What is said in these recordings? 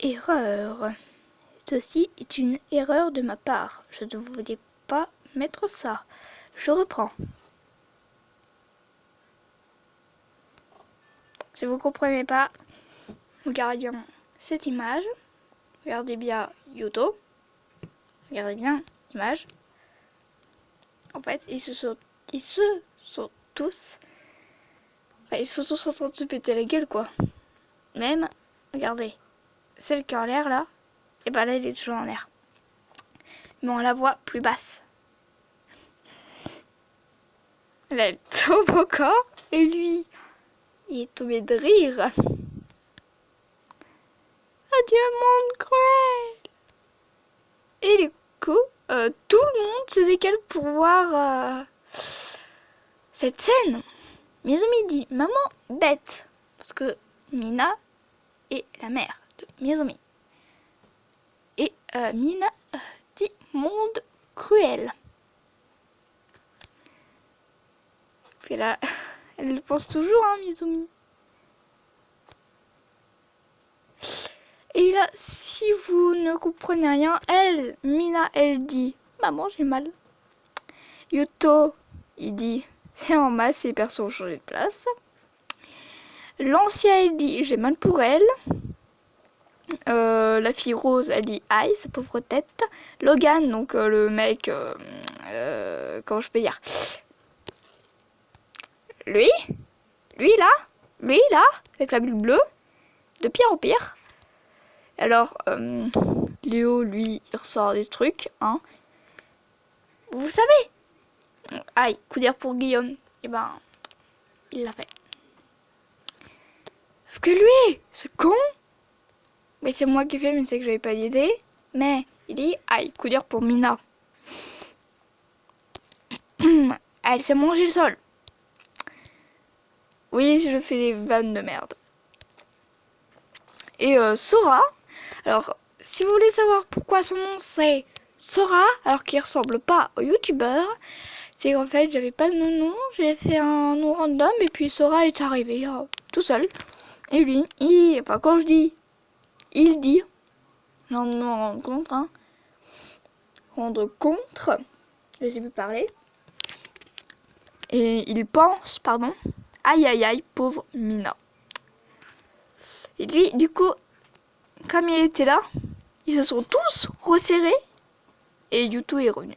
Erreur. Ceci est une erreur de ma part. Je ne voulais pas mettre ça. Je reprends. Si vous ne comprenez pas, regardez cette image. Regardez bien YouTube. Regardez bien l'image. En fait, ils se sont tous en train de se péter la gueule, quoi. Même, regardez, celle qui est en l'air là, et ben là, elle est toujours en l'air. Mais on la voit plus basse. Là, elle tombe encore, et lui, il est tombé de rire. Adieu, monde cruel. Et du coup, tout le monde se décale pour voir cette scène. Mizumi dit maman bête, parce que Mina est la mère de Mizumi. Et Mina dit monde cruel. Puis là, elle le pense toujours, hein, Mizumi. Et là, si vous ne comprenez rien, Mina, elle dit maman, j'ai mal. Yuto, il dit c'est normal, ces personnes ont changé de place. L'ancien, elle dit j'ai mal pour elle. La fille rose, elle dit aïe, sa pauvre tête. Logan, donc le mec, comment je peux dire, lui là, avec la bulle bleue, de pire en pire. Alors, Léo, lui, il ressort des trucs, hein. Vous savez, aïe, coup d'air pour Guillaume, et ben, il l'a fait. Sauf que lui, ce con, mais c'est moi qui fais, mais c'est que j'avais pas d'idée. Mais il dit, aïe, coup dur pour Mina. Elle s'est mangé le sol. Oui, je fais des vannes de merde. Et Sora, alors, si vous voulez savoir pourquoi son nom c'est Sora, alors qu'il ressemble pas au youtubeur, c'est qu'en fait, j'avais pas de nom, j'ai fait un nom random, et puis Sora est arrivé tout seul. Et lui, enfin, quand je dis, il dit, non, non, rendre compte, hein. Rendre compte, je sais plus parler. Et il pense, pardon, aïe aïe aïe, pauvre Mina. Et lui, du coup, comme il était là, ils se sont tous resserrés et Yuto est revenu.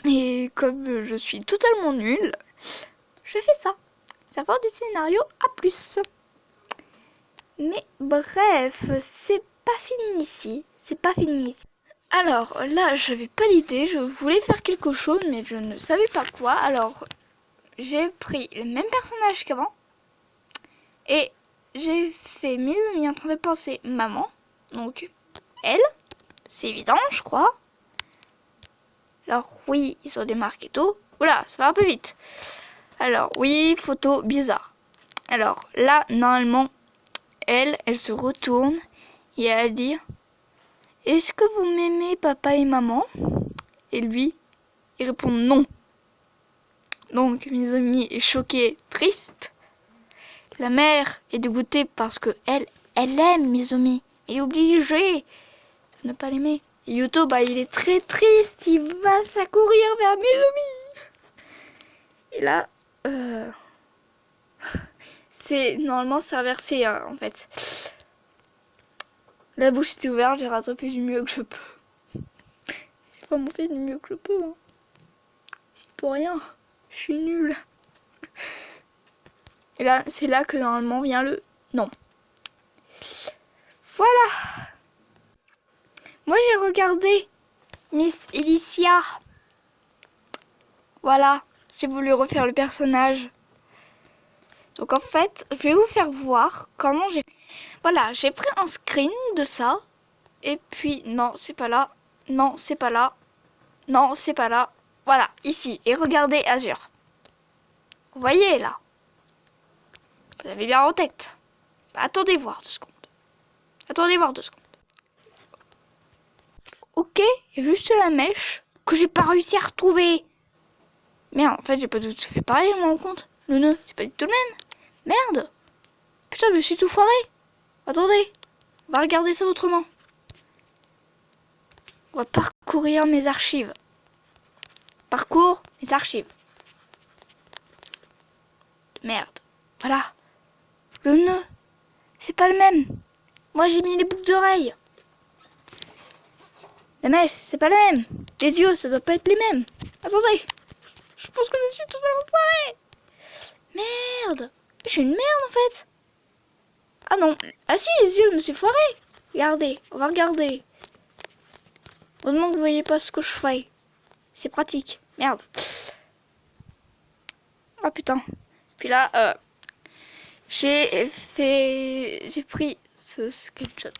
Et comme je suis totalement nulle, je fais ça. Ça part du scénario A+. Mais bref, c'est pas fini ici. C'est pas fini ici. Alors là, j'avais pas d'idée. Je voulais faire quelque chose, mais je ne savais pas quoi. Alors, j'ai pris le même personnage qu'avant. Et j'ai fait Mizumi en train de penser maman. Donc, elle. C'est évident, je crois. Alors, oui, ils ont des marques et tout. Oula, ça va un peu vite. Alors, oui, photo bizarre. Alors, là, normalement, elle se retourne et elle dit « Est-ce que vous m'aimez, papa et maman ?» Et lui, il répond « Non ». Donc, Mizumi est choquée, triste. La mère est dégoûtée parce que elle aime Mizumi. Elle est obligée de ne pas l'aimer. Et Yuto, il est très triste. Il va s'accourir vers Mizumi. Et là, normalement, c'est inversé, hein, en fait. La bouche était ouverte, j'ai rattrapé du mieux que je peux. J'ai vraiment fait du mieux que je peux. Hein. Pour rien, je suis nulle. Et là, c'est là que normalement vient le non. Voilà. Moi, j'ai regardé Miss Alicia. Voilà, j'ai voulu refaire le personnage. Donc en fait, je vais vous faire voir comment j'ai... Voilà, j'ai pris un screen de ça. Et puis, non, c'est pas là. Non, c'est pas là. Non, c'est pas là. Voilà, ici. Et regardez Azure. Vous voyez là? Vous avez bien en tête. Attendez voir 2 secondes. Attendez voir 2 secondes. Ok, il y a juste la mèche que j'ai pas réussi à retrouver. Merde, en fait, j'ai pas du tout fait pareil, je me rends compte. Le nœud, c'est pas du tout le même. Merde. Putain, je me suis tout foiré. Attendez, on va regarder ça autrement. On va parcourir mes archives. Parcours mes archives. Merde. Voilà. Le nœud. C'est pas le même. Moi j'ai mis les boucles d'oreilles. La mèche, c'est pas le même. Les yeux, ça doit pas être les mêmes. Attendez. Je pense que je suis totalement foirée. Merde. Je suis une merde en fait. Ah non. Ah si, les yeux, je me suis foirée. Regardez, on va regarder. Heureusement que vous voyez pas ce que je fais. C'est pratique. Merde. Oh putain. Puis là, j'ai pris ce screenshot.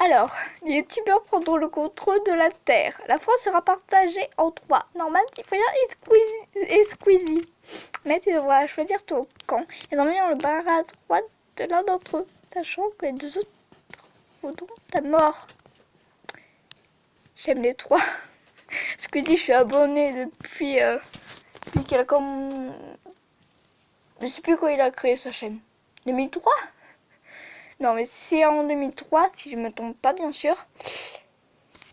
Alors, les youtubeurs prendront le contrôle de la Terre. La France sera partagée en 3. Norman, Cyprien et Squeezie. Mais tu devras choisir ton camp et dormir dans le bar à droite de l'un d'entre eux, sachant que les deux autres voudront ta mort. J'aime les 3. Squeezie, je suis abonné depuis qu'elle a comme... Je sais plus quand il a créé sa chaîne. 2003 ? Non, mais c'est en 2003, si je me trompe pas, bien sûr.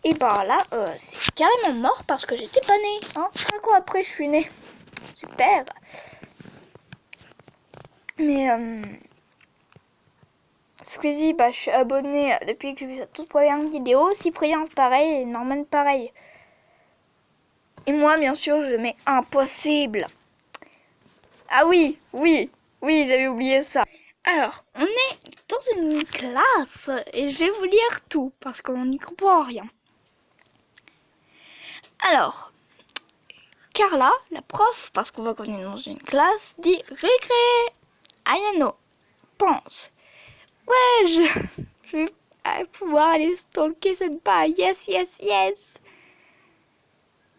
Et bah là, c'est carrément mort parce que j'étais pas née. Hein. 5 ans après, je suis née. Super. Mais, Squeezie, bah, je suis abonnée depuis que j'ai vu sa toute première vidéo. Cyprien, pareil. Et Norman, pareil. Et moi, bien sûr, je mets impossible. Ah oui, j'avais oublié ça. Alors, on est dans une classe et je vais vous lire tout parce qu'on n'y comprend rien. Alors, Carla, la prof, parce qu'on voit qu'on est dans une classe, dit récré. Ayano pense. Ouais, je vais pouvoir aller stalker cette balle. Yes, yes, yes.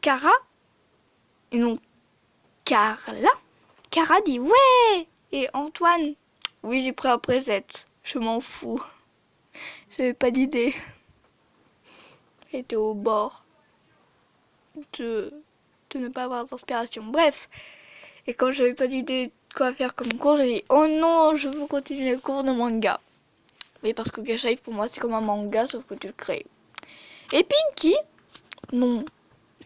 Cara, et non Carla. Cara dit ouais. Et Antoine, oui, j'ai pris un preset. Je m'en fous. J'avais pas d'idée. J'étais au bord de ne pas avoir d'inspiration. Bref. Et quand j'avais pas d'idée de quoi faire comme cours, j'ai dit oh non, je veux continuer le cours de manga. Oui, parce que Gacha pour moi c'est comme un manga sauf que tu le crées. Et Pinky, non,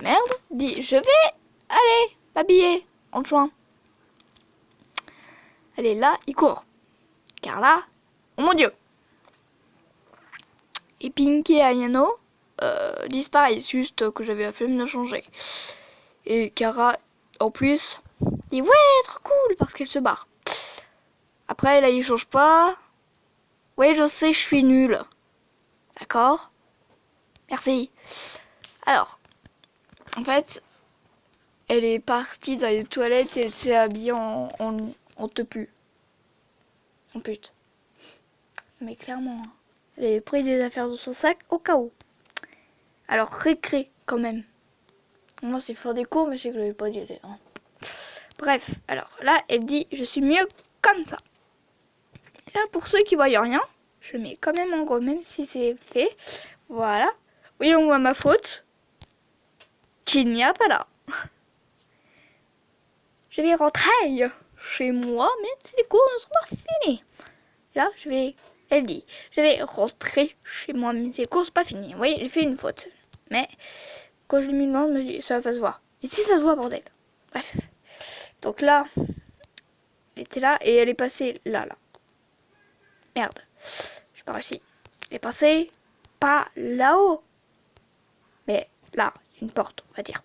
merde, dit je vais aller m'habiller en juin. Elle est là, il court. Car là, oh mon dieu. Et Pinky et Ayano disent pareil, c'est juste que j'avais la flemme de changer. Et Kara, en plus, dit ouais, trop cool, parce qu'elle se barre. Après, là, il change pas. Ouais, je sais, je suis nulle. D'accord ? Merci. Alors, en fait, elle est partie dans les toilettes et elle s'est habillée en tepu. En pute. Mais clairement, hein. Elle avait pris des affaires dans son sac au cas où. Alors, récré, quand même. Moi, c'est faire des cours, mais je sais que je l'avais pas dit. Hein. Bref, alors là, elle dit, je suis mieux comme ça. Là, pour ceux qui voient rien, je mets quand même en gros, même si c'est fait. Voilà. Oui, on voit ma faute. Qu'il n'y a pas là. Je vais rentrer chez moi, même si les cours ne sont pas finis. Là, elle dit, je vais rentrer chez moi, même si les cours ne sont pas finis. Vous voyez, j'ai fait une faute. Mais, quand je lui demande, me dit, ça va se voir. Et si ça se voit, bordel. Bref. Donc là, elle était là et elle est passée là. Merde. J'ai pas réussi. Elle est passée pas là-haut. Mais là, une porte, on va dire.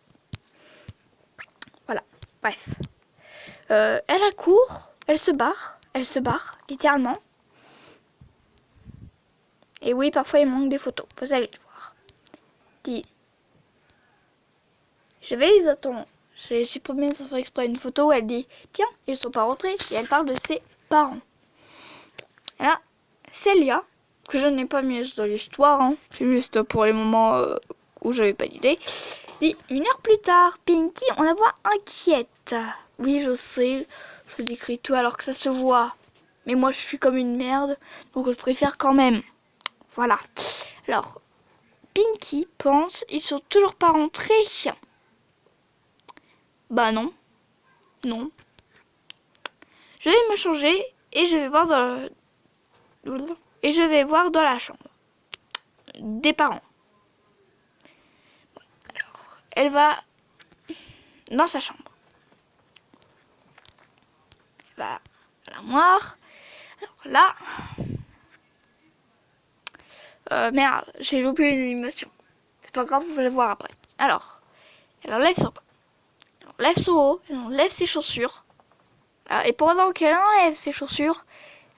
Voilà. Bref. Elle accourt, elle se barre, littéralement. Et oui, parfois il manque des photos, vous allez le voir. Dit, je vais les attendre. J'ai supprimé sans faire exprès une photo où elle dit, tiens, ils sont pas rentrés. Et elle parle de ses parents. Et là, Célia, que je n'ai pas mis dans l'histoire, hein, c'est juste pour les moments où j'avais pas d'idée, dit, 1 heure plus tard, Pinky, on la voit inquiète. Oui, je sais, je décris tout alors que ça se voit. Mais moi, je suis comme une merde, donc je préfère quand même. Voilà. Alors, Pinky pense, ils sont toujours pas rentrés. Bah non. Non. Je vais me changer et je vais voir dans la chambre des parents. Alors, elle va dans sa chambre. Elle va à l'armoire. Alors là, merde, j'ai loupé une animation. C'est pas grave, vous allez voir après. Alors, elle enlève son bas. Elle enlève son haut. Elle enlève ses chaussures. Et pendant qu'elle enlève ses chaussures,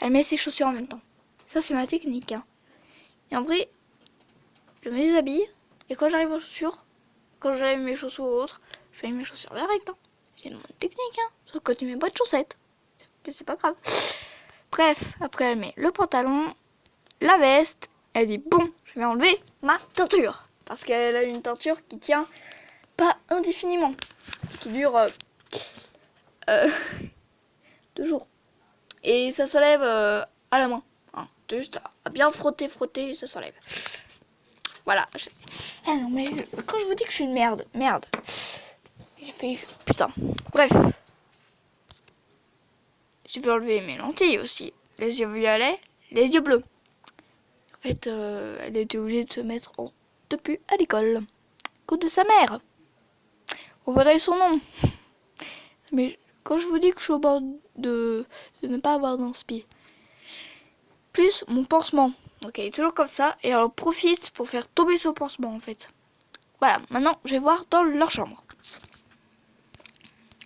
elle met ses chaussures en même temps. Ça, c'est ma technique. Hein. Et en vrai, je me déshabille. Et quand j'arrive aux chaussures, quand j'enlève mes chaussures ou autres, je mets mes chaussures direct. Hein. C'est une bonne technique. Hein. Sauf que tu mets pas de chaussettes. C'est pas grave. Bref, après, elle met le pantalon, la veste. Elle dit, bon, je vais enlever ma teinture. Parce qu'elle a une teinture qui tient pas indéfiniment. Qui dure 2 jours. Et ça s'enlève à la main. Hein. Juste à bien frotter, et ça s'enlève. Voilà. Ah non, mais quand je vous dis que je suis une merde. J'ai fait... Putain. Bref. Je vais enlever mes lentilles aussi. Les yeux violets, les yeux bleus. En fait, elle était obligée de se mettre en tenue à l'école. Cause de sa mère. Vous verrez son nom. Mais quand je vous dis que je suis au bord de ne pas avoir d'inspi. Plus mon pansement. Donc elle est toujours comme ça. Et elle en profite pour faire tomber son pansement en fait. Voilà, maintenant je vais voir dans leur chambre.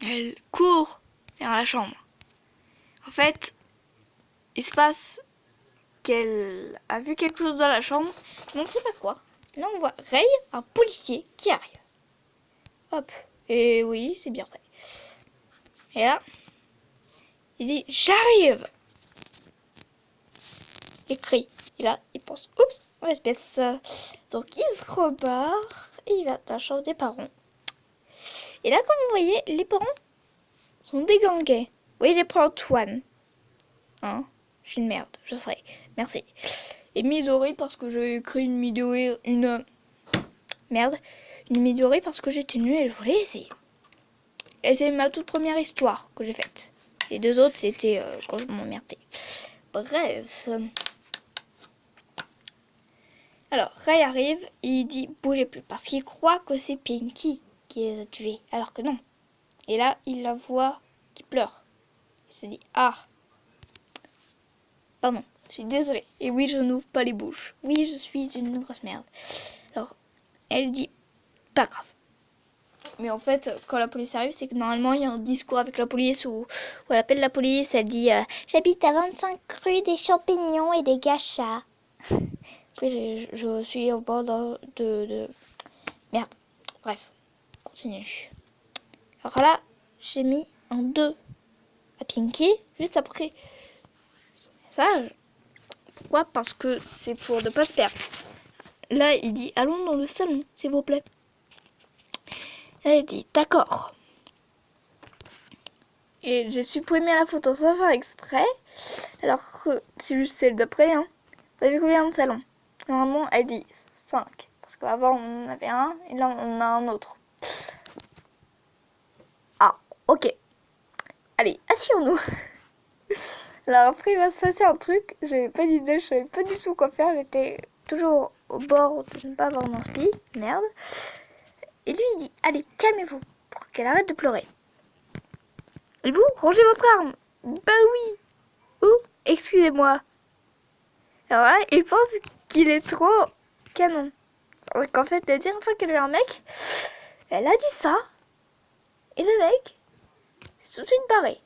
Elle court vers la chambre. En fait, il se passe qu'elle a vu quelque chose dans la chambre. Mais on ne sait pas quoi. Là on voit Ray, un policier, qui arrive. Hop. Et oui, c'est bien vrai. Et là, il dit j'arrive. Il crie. Et là, il pense oups, espèce. Donc il se rebarre et il va dans la chambre des parents. Et là, comme vous voyez, les parents sont déglingués. Oui, j'ai pris Antoine. Hein, je suis une merde, je sais. Merci. Et Midori parce que j'ai écrit une Midori, une Midori parce que j'étais nulle et je voulais essayer. Et c'est ma toute première histoire que j'ai faite. Les 2 autres, c'était quand je m'emmerdais. Bref. Alors, Ray arrive et il dit bougez plus parce qu'il croit que c'est Pinky qui les a tués. Alors que non. Et là, il la voit qui pleure. Il se dit ah. Pardon, je suis désolée. Et oui, je n'ouvre pas les bouches. Oui, je suis une grosse merde. Alors, elle dit pas grave. Mais en fait, quand la police arrive, c'est que normalement, il y a un discours avec la police où elle appelle la police. Elle dit j'habite à 25 rue des Champignons et des Gachas. Après, je suis au bord de... Merde. Bref, continue. Alors là, j'ai mis un 2 à Pinky juste après son message. Pourquoi? Parce que c'est pour ne pas se perdre. Là, il dit allons dans le salon, s'il vous plaît. Elle dit d'accord. Et j'ai supprimé la photo sans faire exprès. Alors que c'est juste celle d'après. Hein. Vous avez combien de salons? Normalement, elle dit 5. Parce qu'avant, on en avait un. Et là, on a un autre. Ah, ok. Allez, asseyons-nous. Alors après, il va se passer un truc. J'avais pas d'idée, je savais pas du tout quoi faire. J'étais toujours au bord de ne pas avoir d'inspi. Merde. Et lui, il dit, allez, calmez-vous. Pour qu'elle arrête de pleurer. Et vous, rangez votre arme. Bah oui. Ou, excusez-moi. Alors là, il pense qu'il est trop canon. Donc en fait, la dernière fois qu'elle a eu un mec, elle a dit ça. Et le mec s'est tout de suite barré.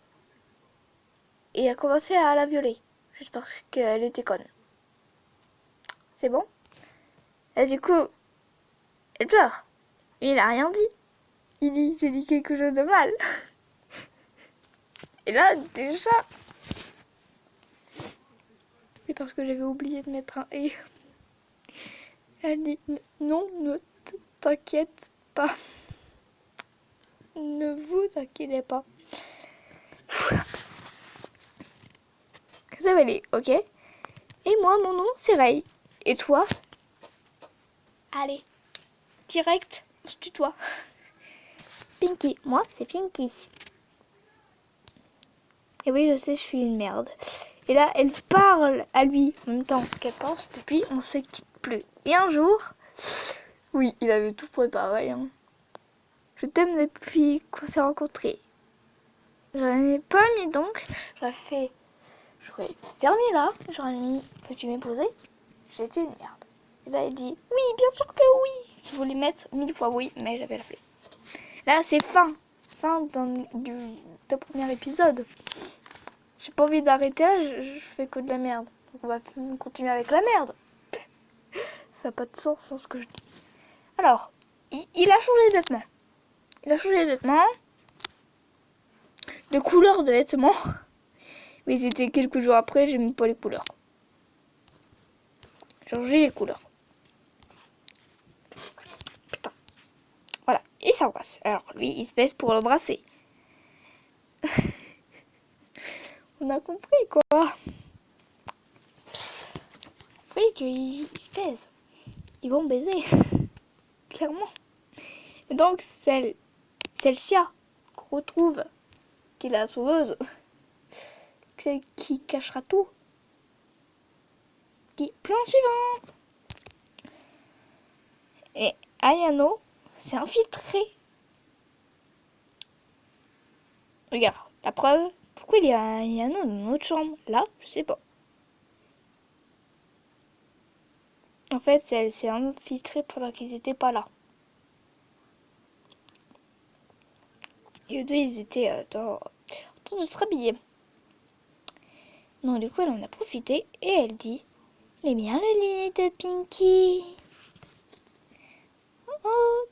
Et a commencé à la violer. Juste parce qu'elle était conne. C'est bon? Et du coup, elle pleure. Mais il a rien dit. Il dit, j'ai dit quelque chose de mal. Et là, déjà... Et parce que j'avais oublié de mettre un « et ». Elle dit, non, ne t'inquiète pas. Ne vous inquiétez pas. Ça va aller, ok? Et moi, mon nom, c'est Ray. Et toi? Allez, direct, on se tutoie. Pinky. Moi, c'est Pinky. Et oui, je sais, je suis une merde. Et là, elle parle à lui en même temps qu'elle pense. Depuis, on se quitte plus. Et un jour, oui, il avait tout préparé. Hein. Je t'aime depuis qu'on s'est rencontrés. J'en ai pas mis donc. J'aurais fermé là. J'aurais mis petit m'es posé. J'étais une merde. Et là, il dit oui, bien sûr que oui. Je voulais mettre 1000 fois oui, mais j'avais la flemme. Là, c'est fin. Fin du premier épisode. J'ai pas envie d'arrêter là, je fais que de la merde. Donc on va continuer avec la merde. Ça n'a pas de sens, hein, ce que je dis. Alors, il a changé de vêtements. Il a changé de vêtements. De couleur de vêtements. Mais c'était quelques jours après, j'ai mis pas les couleurs. J'ai changé les couleurs. Putain. Voilà, il s'embrasse. Alors lui, il se baisse pour l'embrasser. On a compris quoi. Oui, qu'ils baisent. Ils vont baiser. Clairement. Et donc, celle-ci qu'on retrouve, qui est la sauveuse, celle qui cachera tout. Dit plan suivant. Et Ayano s'est infiltré. Regarde, la preuve. Pourquoi il y a Ayano dans notre chambre? Là, je sais pas. En fait, elle s'est infiltrée pendant qu'ils étaient pas là. Et eux deux, ils étaient en train de se rhabiller. Donc du coup, elle en a profité et elle dit « Il est bien le lit de Pinky. Oh. »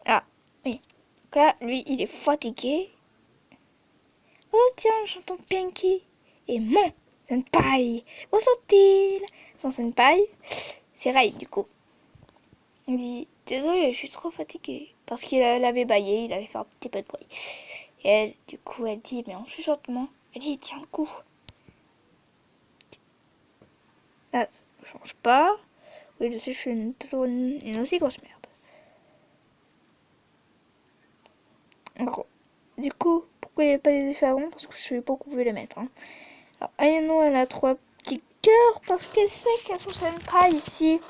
Ah, oui. Donc là, lui, il est fatigué. « Oh tiens, j'entends Pinky. Et mon senpai. Où sont-ils ?» Son senpai, c'est Rai du coup. Il dit « Désolé, je suis trop fatiguée. » Parce qu'il avait bâillé, il avait fait un petit peu de bruit. Et elle, du coup, elle dit, mais en chuchotement, elle dit, tiens le coup. Là, ça ne change pas. Oui, je sais, je suis une aussi grosse merde. Alors, du coup, pourquoi il n'y avait pas les effets avant? Parce que je ne savais pas qu'on pouvait les mettre. Hein. Alors, Ayano, elle a 3 petits cœurs parce qu'elle sait qu'elles sont senpai ici.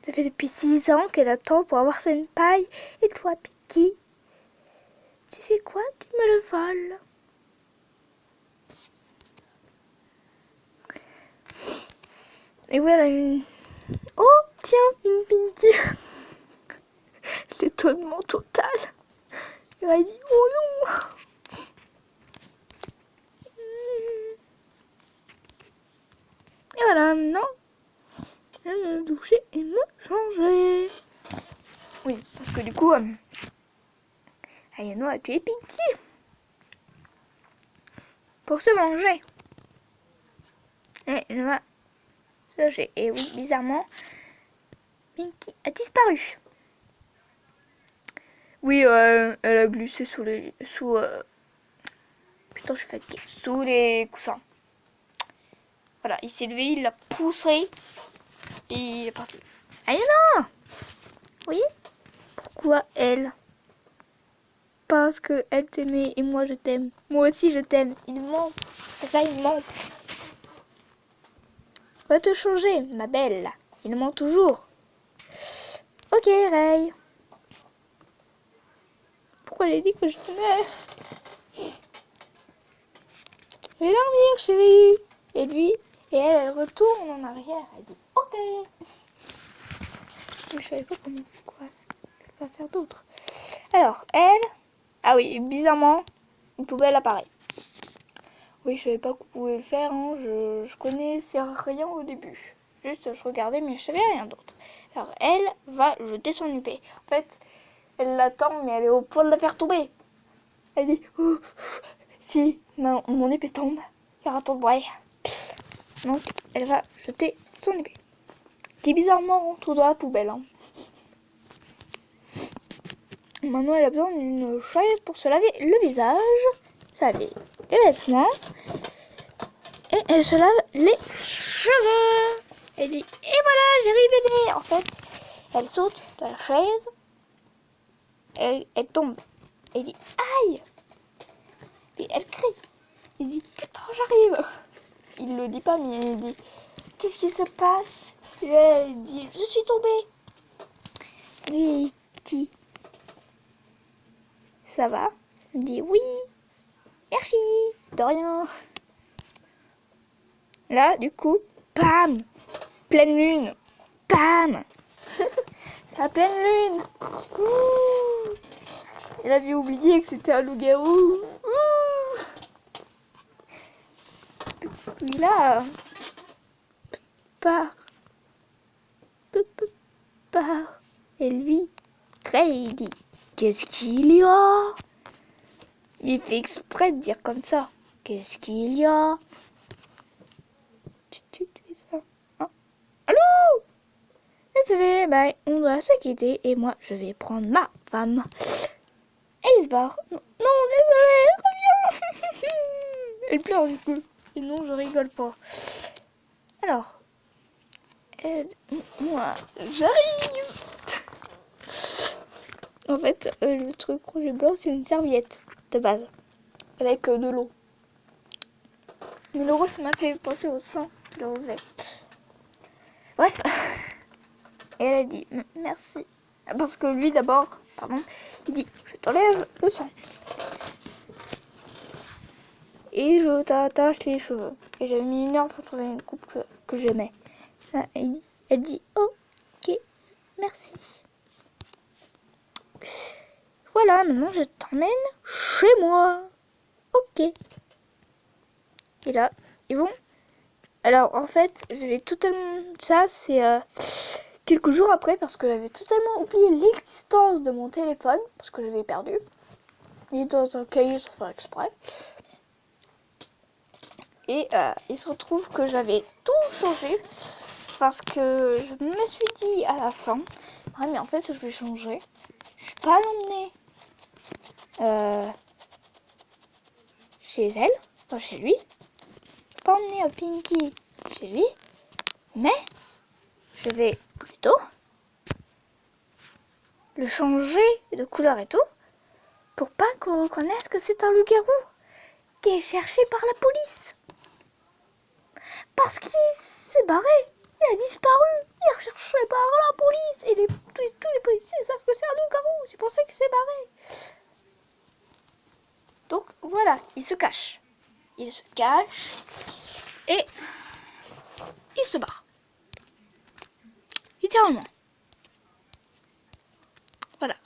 Ça fait depuis 6 ans qu'elle attend pour avoir senpai. Et toi, Piki, tu fais quoi? Tu me le voles. Et voilà une... Oh, tiens, une Pinky. L'étonnement total. Et là, il dit, oh non. Et voilà, maintenant, je vais me doucher et me changer. Oui, parce que du coup, Ayano a tué Pinky. Pour se manger. Et il va se loger. Et oui, bizarrement, Pinky a disparu. Oui, elle a glissé putain, je suis fatiguée. Sous les coussins. Voilà, il s'est levé, il l'a poussé. Et il est parti. Ayano! Oui? Pourquoi elle? Parce que elle t'aimait et moi je t'aime. Moi aussi je t'aime. Il ment. Ça, il ment. Va te changer, ma belle. Il ment toujours. Ok, Ray. Pourquoi elle a dit que je t'aimais? Je vais dormir, chérie. Et lui, et elle retourne en arrière. Elle dit ok. Je savais pas quoi faire d'autre. Alors, elle... Ah oui, bizarrement, une poubelle apparaît. Oui, je savais pas qu'on pouvait le faire. Hein. Je connaissais rien au début. Juste, je regardais, mais je savais rien d'autre. Alors, elle va jeter son épée. En fait, elle l'attend, mais elle est au point de la faire tomber. Elle dit oh, si mon épée tombe, il y aura trop de bruit. Donc, elle va jeter son épée. Qui bizarrement rentre dans la poubelle. Hein. Maintenant, elle a besoin d'une chaise pour se laver le visage, se laver les vêtements et elle se lave les cheveux. Elle dit et voilà, j'arrive bébé. En fait, elle saute de la chaise, elle tombe Et il dit aïe. Et elle crie. Il dit putain, j'arrive. Il le dit pas, mais il dit qu'est-ce qui se passe? Et elle dit je suis tombée. Lui il dit ça va? Il dit oui, merci, de rien. Là, du coup, bam, pleine lune, bam. C'est la pleine lune. Ouh. Elle avait oublié que c'était un loup-garou. Puis là, part. Et lui, il dit qu'est-ce qu'il y a? Il fait exprès de dire comme ça. Qu'est-ce qu'il y a? Tu fais ça. Hein? Allô? Désolé, bye. On doit se quitter et moi je vais prendre ma femme. Et il se barre. Non, désolé, reviens. Elle pleure du coup. Et non, je rigole pas. Alors, aide-moi, j'arrive. En fait, le truc rouge et blanc, c'est une serviette de base avec de l'eau. Mais le rose, ça m'a fait penser au sang de Rosé. Bref, et elle a dit merci. Parce que lui, d'abord, il dit je t'enlève le sang. Et je t'attache les cheveux. Et j'avais mis 1 heure pour trouver une coupe que j'aimais. Elle dit ok, merci. Voilà, maintenant je t'emmène chez moi. Ok. Et là, ils vont. Alors en fait, j'avais totalement. Ça, c'est quelques jours après parce que j'avais totalement oublié l'existence de mon téléphone parce que j'avais perdu. Il est dans un cahier sans faire exprès. Et il se retrouve que j'avais tout changé parce que je me suis dit à la fin, ah mais en fait je vais changer. Je vais pas l'emmener chez elle, pas chez lui. Je vais pas emmener Pinky chez lui, mais je vais plutôt le changer de couleur et tout pour pas qu'on reconnaisse que c'est un loup-garou qui est cherché par la police. Parce qu'il s'est barré, il a disparu, il est recherché par la police et tous les policiers savent que c'est un loup-garou, c'est pour ça qu'il s'est barré. Donc voilà, il se cache. Il se cache et il se barre. Littéralement. Voilà.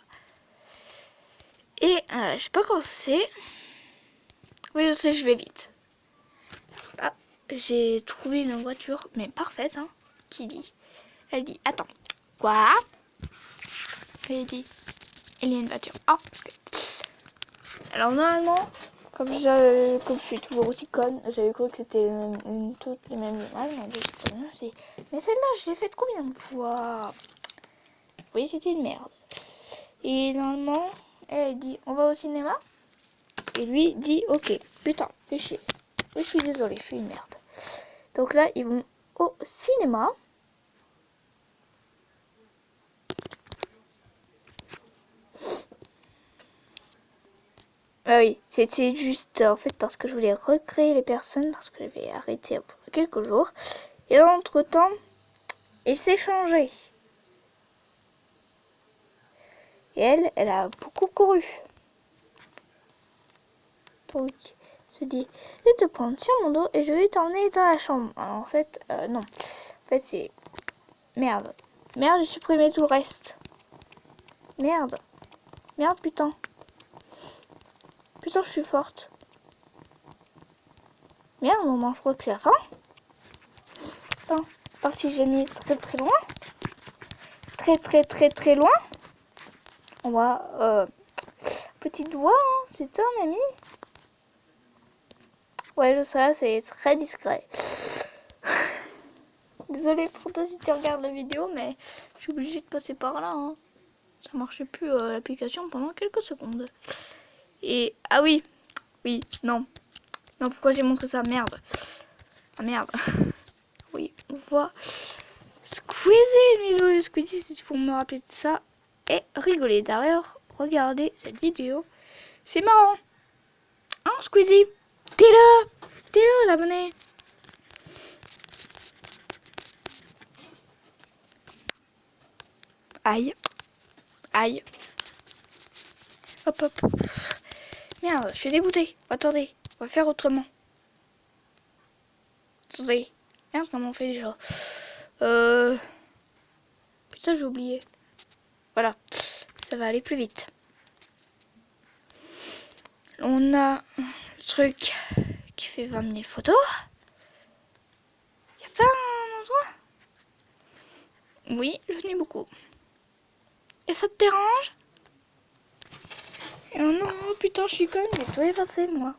Et je sais pas quand c'est. Oui, je sais, je vais vite. Ah, j'ai trouvé une voiture, mais parfaite, hein, qui dit. Elle dit, attends, quoi? Elle dit, il y a une voiture. Ah, ok. Alors normalement, comme je suis toujours aussi conne, j'avais cru que c'était toutes les mêmes images. Mais celle-là, je l'ai faite combien de fois? Oui, c'était une merde. Et normalement, elle dit, on va au cinéma? Et lui dit, ok, putain, fais chier. Oui, je suis désolée, je suis une merde. Donc là, ils vont au cinéma. Ah oui, c'était juste en fait parce que je voulais recréer les personnes parce que j'avais arrêté pour quelques jours. Et là, entre-temps, il s'est changé. Et elle a beaucoup couru. Donc, se dit, je vais te prendre sur mon dos et je vais t'emmener dans la chambre. Alors en fait, non. En fait, c'est... Merde. Merde, j'ai supprimé tout le reste. Merde. Merde, putain. Putain, je suis forte. Merde, maman, je crois que c'est la fin. Attends, parce que j'ai mis très loin. Très loin. On va... petit doigt, hein, c'est un ami. Ouais, je sais, c'est très discret. Désolée pour toi si tu regardes la vidéo, mais je suis obligée de passer par là. Hein. Ça marchait plus l'application pendant quelques secondes. Et... Ah oui. Oui, non. Non, pourquoi j'ai montré ça? Merde. Ah merde. Oui, on voit Squeezie, Milo et Squeezie, c'est pour me rappeler de ça et rigoler. D'ailleurs, regardez cette vidéo. C'est marrant. Hein, Squeezie? T'es là, abonné. Aïe. Aïe. Hop, hop. Merde, je suis dégoûtée. Attendez, on va faire autrement. Attendez. Merde, comment on fait déjà? Putain, j'ai oublié. Voilà. Ça va aller plus vite. On a le truc qui fait 20 000 photos. Il n'y a pas un endroit? Oui, j'en ai beaucoup. Et ça te dérange? Oh non, putain, je suis conne, j'ai tout effacé, moi.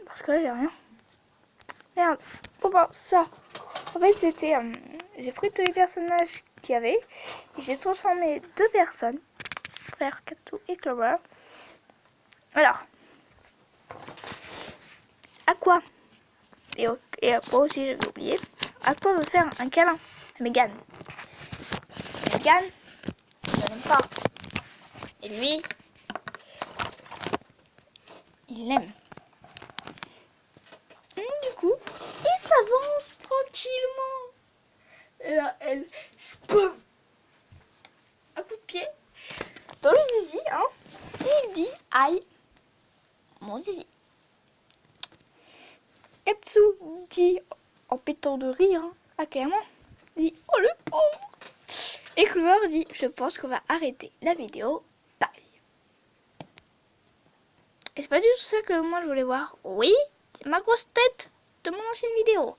Parce que là, j'ai rien. Merde. Bon, bah, ça. En fait, c'était... j'ai pris tous les personnages qu'il y avait. Et j'ai transformé 2 personnes. Frère Katou et Clover. Alors. Aqua. Et Aqua aussi, j'avais oublié. Aqua veut faire un câlin à Megan. Megan, je l'aime pas. Et lui, il l'aime. Du coup, il s'avance tranquillement. Et là, elle, boum, un coup de pied dans le zizi, hein. Et il dit, aïe, mon zizi. Katsu dit, en pétant de rire, hein, ah, clairement, il dit, oh le pauvre. Et Clover dit, je pense qu'on va arrêter la vidéo. Bye. Et c'est pas du tout ça que moi je voulais voir. Oui, c'est ma grosse tête de mon ancienne vidéo.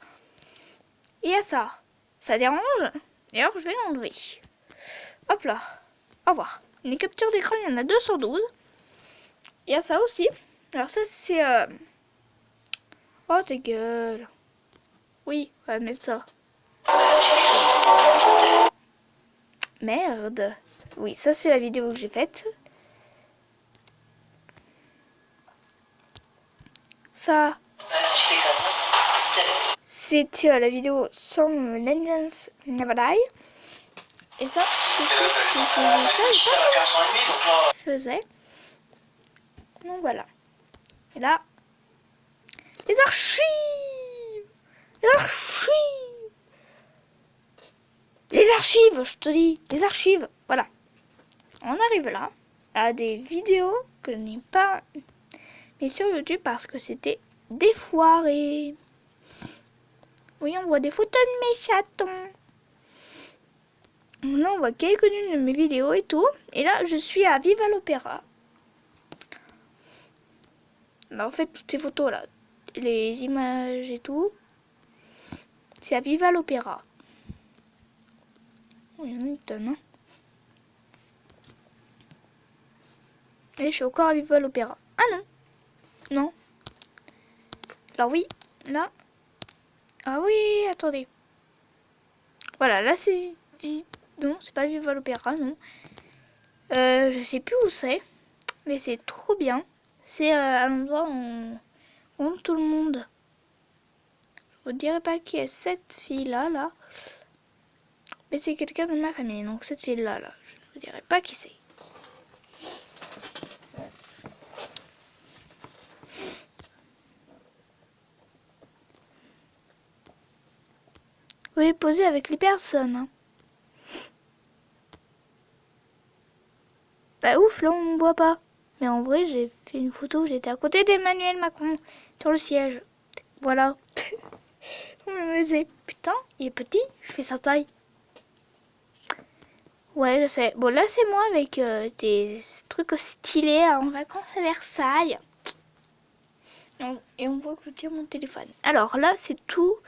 Et à ça, ça dérange? D'ailleurs, je vais l'enlever. Hop là, au revoir. Les captures d'écran, il y en a 212. Il y a ça aussi. Alors ça, c'est... Oh, ta gueule. Oui, on va mettre ça. Merde. Oui, ça, c'est la vidéo que j'ai faite. Ça, c'était la vidéo Some Legends Never Die. Et ça, c'était ça faisait. Donc voilà. Et là, les archives. Les archives. Les archives, je te dis. Les archives. Voilà. On arrive là à des vidéos que je n'ai pas mis sur YouTube parce que c'était défoiré. Oui, on voit des photos de mes chatons. Là, on voit quelques-unes de mes vidéos et tout. Et là, je suis à Viva l'Opéra. En fait, toutes ces photos là, les images et tout, c'est à Viva l'Opéra. Oh, il y en a une tonne, hein. Et je suis encore à Viva l'Opéra. Ah non. Non. Alors oui, là. Ah oui, attendez. Voilà, là c'est... Non, c'est pas Viva l'Opéra, non. Je sais plus où c'est. Mais c'est trop bien. C'est à l'endroit où on monte tout le monde. Je vous dirai pas qui est cette fille-là, là. Mais c'est quelqu'un de ma famille. Donc cette fille-là, là. Je ne vous dirai pas qui c'est. Vous pouvez poser avec les personnes. Hein. Bah ouf, là on ne voit pas. Mais en vrai, j'ai fait une photo où j'étais à côté d'Emmanuel Macron sur le siège. Voilà. On me disait, putain, il est petit, je fais sa taille. Ouais, je sais. Bon, là c'est moi avec des trucs stylés en vacances à Versailles. Et on voit que je tiens mon téléphone. Alors là, c'est tout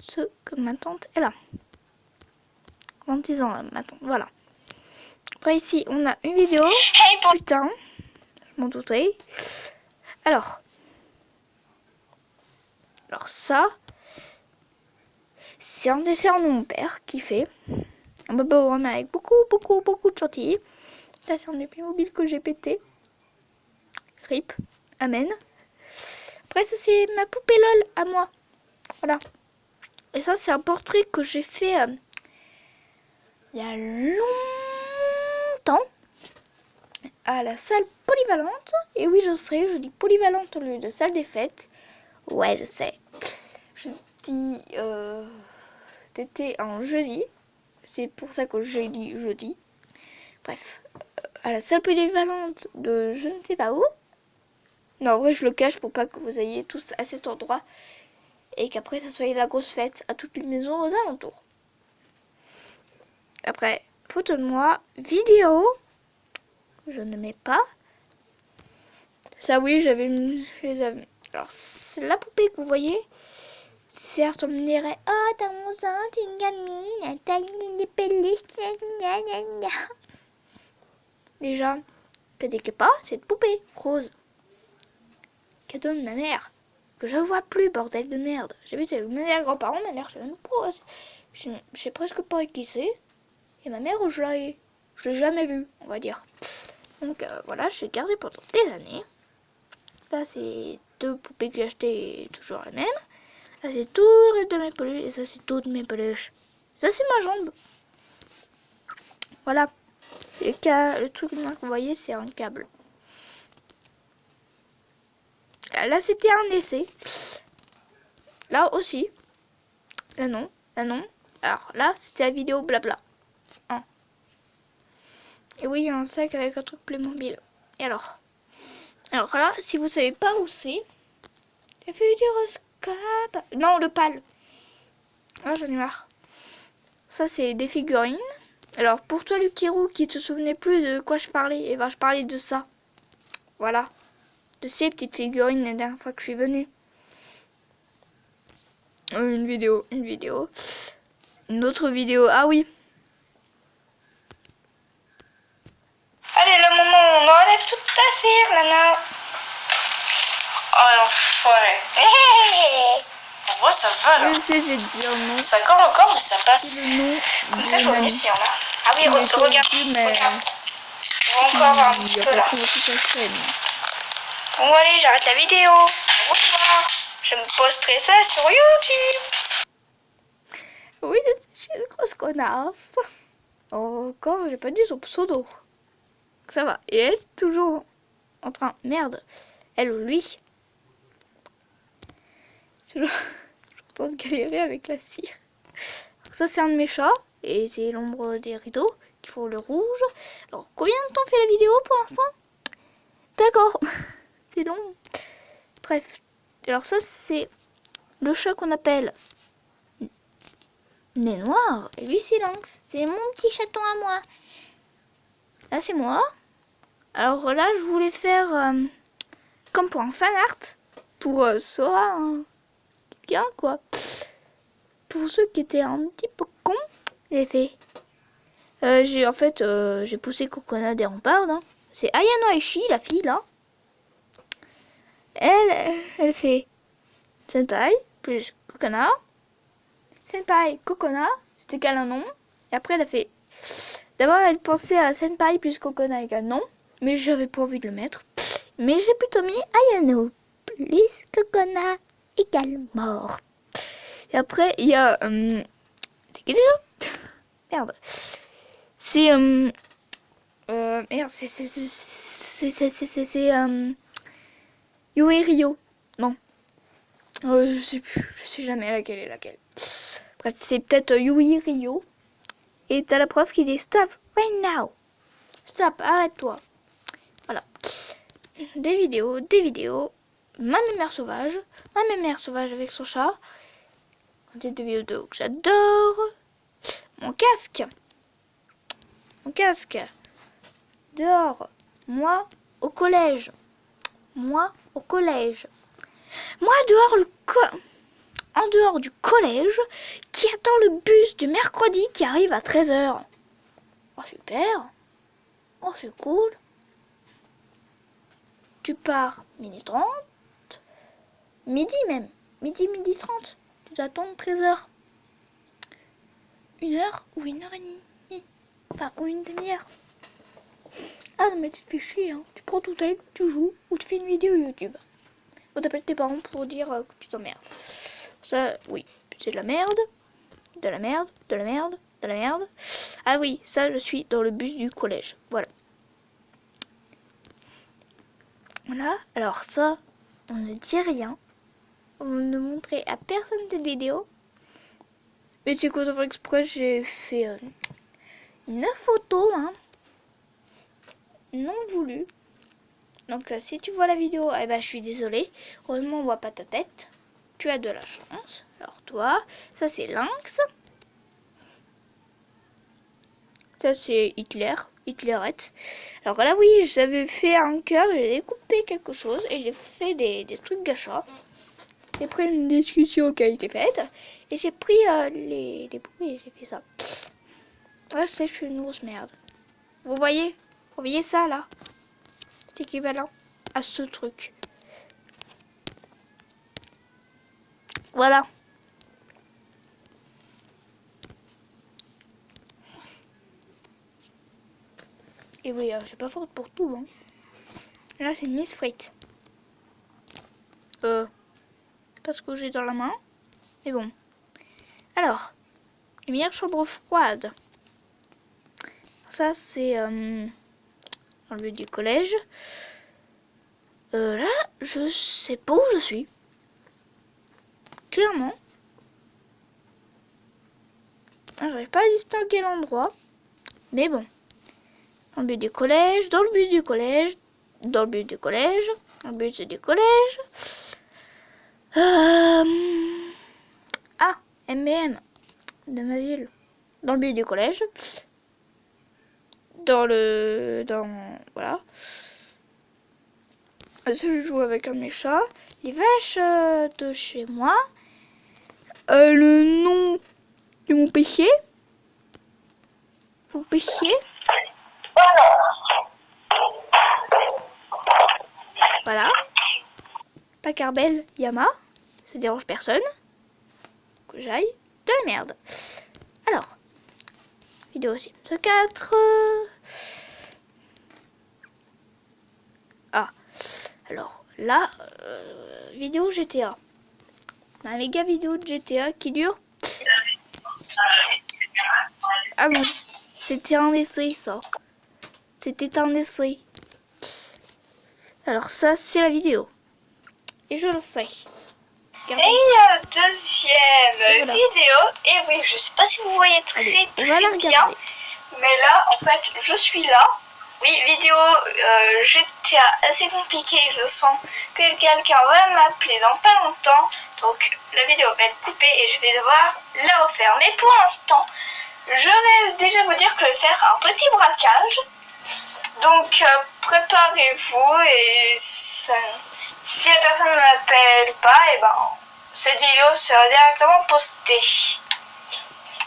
ce que ma tante est là. 26 ans là, ma tante, voilà. Après ici, on a une vidéo. Hey, putain, je m'en doutais. Alors ça, c'est un dessin de mon père qui fait. Un baba avec beaucoup de chantilly. Ça, c'est un des Playmobil que j'ai pété. RIP, amen. Après, ça, c'est ma poupée LOL à moi. Voilà. Et ça, c'est un portrait que j'ai fait il y a longtemps. à la salle polyvalente. Et oui, je dis polyvalente au lieu de salle des fêtes. Ouais, je sais. Je dis t'étais en jeudi. C'est pour ça que j'ai dit jeudi. Bref, à la salle polyvalente de je ne sais pas où. Non, en vrai, je le cache pour pas que vous ayez tous à cet endroit. Et qu'après, ça soit la grosse fête à toutes les maisons aux alentours. Après, photo de moi, vidéo. Je ne mets pas. Ça, oui, j'avais mis les amis. Alors, la poupée que vous voyez, certes, on me dirait, oh, t'as 11 ans, t'es une gamine, t'as une peluche, gna gna gna. Déjà, peut-être pas, cette poupée rose. Cadeau de ma mère, que je vois plus, bordel de merde. J'habite avec mes grands-parents, ma mère, je sais même pas. Je sais presque pas qui c'est. Et ma mère, je l'ai jamais vue, on va dire. Donc voilà, je l'ai gardée pendant des années. Là, c'est 2 poupées que j'ai achetées, toujours les mêmes. Ça, c'est tout le reste de mes peluches. Et ça, c'est toutes mes peluches. Ça, c'est ma jambe. Voilà. Le truc que vous voyez, c'est un câble. Là, c'était un essai. Là aussi. Là, non. Là, non. Alors là, c'était la vidéo blabla. Hein. Et oui, il y a un sac avec un truc Playmobil. Et alors là, si vous savez pas où c'est, le futuroscope. Non, le PAL. Ah, j'en ai marre. Ça, c'est des figurines. Alors, pour toi, le Kirou, qui te souvenait plus de quoi je parlais, et ben, je parlais de ça. Voilà. De ces petites figurines la dernière fois que je suis venue. Une vidéo. Une autre vidéo. Ah oui. Allez, là, maman, on enlève toute ta cire, Nana. Oh l'enfoiré. En vrai, ça va là. Je sais, j'ai dit un nom. Ça colle encore, mais ça passe. Le nom Comme ça, de je Nani. si on a. Ah oui, regarde. Regarde. Je vois encore un petit peu là. Bon, allez, j'arrête la vidéo. Au revoir. Je me posterai ça sur YouTube. Oui, je suis une grosse connasse. Encore, j'ai pas dit son pseudo. Ça va. Et elle est toujours en train... Merde. Elle ou lui. Toujours en train de galérer avec la cire. Donc ça, c'est un de mes chats. Et c'est l'ombre des rideaux qui font le rouge. Alors, combien de temps fait la vidéo pour l'instant? D'accord. C'est long. Bref. Alors ça, c'est le chat qu'on appelle Nez Noir. Et lui, c'est Lynx. C'est mon petit chaton à moi. Là, c'est moi. Alors là, je voulais faire comme pour un fan art. Pour Sora, hein, bien quoi. Pour ceux qui étaient un petit peu cons, j'ai fait. J'ai poussé Coconut des remparts. Hein. C'est Ayano Aishi, la fille là. Elle fait Senpai plus Coconut. Senpai, Coconut, c'est égal un nom. Et après, elle a fait. D'abord, elle pensait à Senpai plus Coconut égale non. Mais j'avais pas envie de le mettre. Mais j'ai plutôt mis Ayano plus Coconut égale mort. Et après, il y a. C'est qui déjà? Merde. C'est. Merde, c'est. Yui Ryo. Non. Je sais plus. Je sais jamais laquelle est laquelle. Bref, c'est peut-être Yui Ryo. Et t'as la prof qui dit stop right now. Stop, arrête-toi. Voilà. Des vidéos. Ma mère sauvage avec son chat. Des vidéos que j'adore. Mon casque. Dehors. Moi au collège. Moi dehors en dehors du collège qui attend le bus du mercredi qui arrive à 13h. Oh super. Oh c'est cool. Tu pars midi 30. Midi même. Midi 30. Tu dois attendre 13h. 1 heure ou 1h30. Enfin, ou une demi-heure. Ah non mais tu te fais chier, hein. Tu prends ton tel, tu joues, ou tu fais une vidéo YouTube. Ou t'appelles tes parents pour dire que tu t'emmerdes. Ça, oui, c'est de la merde. Ah oui, ça je suis dans le bus du collège. Voilà. Voilà, alors ça, on ne dit rien. On ne montrait à personne cette vidéo. Mais c'est qu'au faire exprès, j'ai fait une photo, hein, non voulue. Donc si tu vois la vidéo, eh ben, je suis désolée. Heureusement, on voit pas ta tête. Tu as de la chance. Alors toi, ça c'est Lynx. Ça c'est Hitler, Hitlerette. Alors là oui, j'avais fait un cœur, j'ai découpé quelque chose et j'ai fait des trucs gâchats. J'ai pris une discussion qui a été faite et j'ai pris les bouts et j'ai fait ça. Ouais, je sais, je suis une grosse merde. Vous voyez ça là? C'est équivalent à ce truc. Voilà. Et oui, je suis pas forte pour tout. Hein. Là, c'est une Miss Frites. Pas ce que j'ai dans la main. Mais bon. Alors, les meilleures chambres froides. Ça, c'est dans le lieu du collège. Là, je sais pas où je suis. Clairement. J'arrive pas à distinguer l'endroit. Mais bon. Dans le but du collège, dans le but du collège, dans le but du collège, dans le but du collège. Ah, MBM de ma ville. Dans le but du collège. Voilà. Ça, je joue avec un de mes chats. Les vaches de chez moi. Le nom de mon péché. Mon péché. Voilà. Pacarbel Yama. Ça dérange personne. Que j'aille de la merde. Alors. Vidéo Sims 4. Ah. Alors là. Vidéo GTA. Un méga vidéo de GTA qui dure. Ah bon. C'était un essai ça. C'était un essai. Alors ça c'est la vidéo. Et je le sais. Regardez. Et deuxième vidéo. Et oui, je sais pas si vous voyez très bien. Mais là, en fait, je suis là. Oui, vidéo GTA assez compliquée. Je sens que quelqu'un va m'appeler dans pas longtemps. Donc la vidéo va être coupée et je vais devoir la refaire. Mais pour l'instant, je vais déjà vous dire que je vais faire un petit braquage. Donc préparez-vous et si la personne ne m'appelle pas, et ben cette vidéo sera directement postée.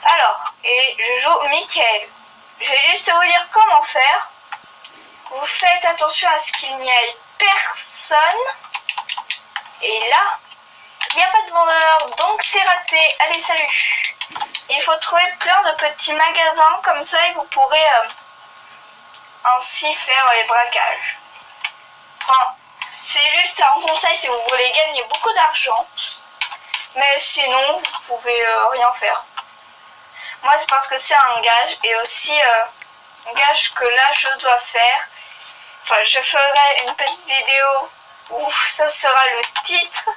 Alors, et je joue Michael. Je vais juste vous dire comment faire. Vous faites attention à ce qu'il n'y ait personne. Et là, il n'y a pas de vendeur, donc c'est raté. Allez, salut. Il faut trouver plein de petits magasins comme ça et vous pourrez ainsi faire les braquages. Enfin, c'est juste un conseil si vous voulez gagner beaucoup d'argent. Mais sinon, vous pouvez rien faire. Moi, c'est parce que c'est un gage et aussi un gage que là, je dois faire. Enfin, je ferai une petite vidéo où ça sera le titre.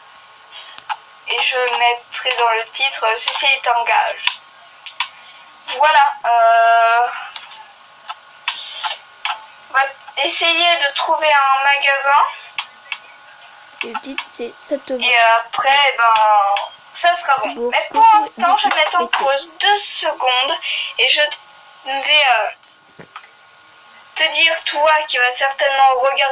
Et je mettrai dans le titre « Ceci est un gage ». Voilà. On va essayer de trouver un magasin. Et le titre c'est ça te va. Et après, ben, ça sera bon. Mais pour l'instant, je vais mettre en pause 2 secondes. Et je vais te dire, toi qui vas certainement regarder